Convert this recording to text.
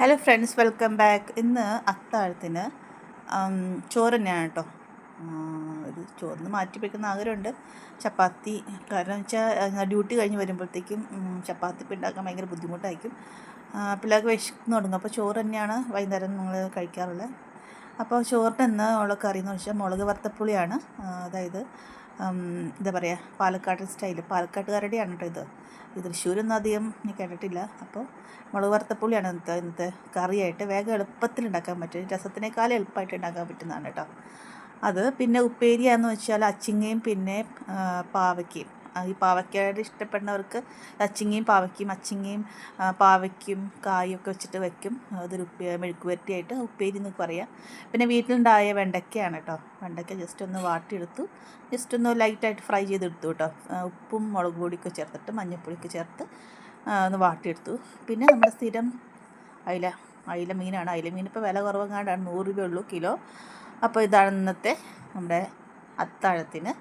Hello friends, welcome back. ഇന്ന് അത്താഴത്തിന് ചോറ് തന്നെയാണ് കേട്ടോ. ഒരു ചോറിന് മാറ്റി വയ്ക്കുന്ന ആഗ്രഹമുണ്ട്. ചപ്പാത്തി, കാരണം വെച്ചാൽ ഡ്യൂട്ടി കഴിഞ്ഞ് വരുമ്പോഴത്തേക്കും ചപ്പാത്തി ഇപ്പം ഉണ്ടാക്കാൻ ഭയങ്കര ബുദ്ധിമുട്ടായിരിക്കും. പിള്ളേർക്ക് വിശന്ന് തുടങ്ങും. അപ്പോൾ ചോറ് തന്നെയാണ് വൈകുന്നേരം നമ്മൾ കഴിക്കാറുള്ളത്. അപ്പോൾ ചോറിന് ഇന്ന് ഉള്ള കറി എന്ന് വെച്ചാൽ മുളക് വറുത്തപ്പുളിയാണ്. അതായത് എന്താ പറയുക, പാലക്കാട് സ്റ്റൈല്, പാലക്കാട്ടുകാരുടെയാണ് കേട്ടോ ഇത് തൃശ്ശൂരൊന്നും അധികം ഞാൻ കേട്ടിട്ടില്ല. അപ്പോൾ മുളക് വറുത്തപ്പുളിയാണ് ഇന്നത്തെ കറിയായിട്ട്. വേഗം എളുപ്പത്തിൽ ഉണ്ടാക്കാൻ പറ്റും, രസത്തിനേക്കാളും എളുപ്പമായിട്ട് ഉണ്ടാക്കാൻ പറ്റുന്നതാണ് കേട്ടോ അത്. പിന്നെ ഉപ്പേരിയാന്ന് വെച്ചാൽ അച്ചിങ്ങയും പിന്നെ പാവയ്ക്കയും. ഈ പാവയ്ക്കയുടെ ഇഷ്ടപ്പെടുന്നവർക്ക് അച്ചിങ്ങയും പാവയ്ക്കയും, അച്ചിങ്ങയും പാവയ്ക്കും കായും ഒക്കെ വെച്ചിട്ട് വെക്കും. അതൊരു മെഴുക്ക് വരട്ടിയായിട്ട് ഉപ്പേരി എന്നൊക്കെ പറയാം. പിന്നെ വീട്ടിലുണ്ടായ വെണ്ടയ്ക്കയാണ് കേട്ടോ. വെണ്ടയ്ക്ക ജസ്റ്റ് ഒന്ന് വാട്ടിയെടുത്തു, ജസ്റ്റ് ഒന്ന് ലൈറ്റായിട്ട് ഫ്രൈ ചെയ്തെടുത്തു കേട്ടോ. ഉപ്പും മുളക് പൊടിയൊക്കെ ചേർത്തിട്ട് മഞ്ഞൾപ്പൊടിയൊക്കെ ചേർത്ത് ഒന്ന് വാട്ടിയെടുത്തു. പിന്നെ നമ്മുടെ സ്ഥിരം അയില മീനാണ്. അയില മീൻ ഇപ്പോൾ വില കുറവങ്ങാണ്ടാണ്, 100 രൂപയേ ഉള്ളൂ കിലോ. അപ്പോൾ ഇതാണ് ഇന്നത്തെ നമ്മുടെ അത്താഴത്തിന്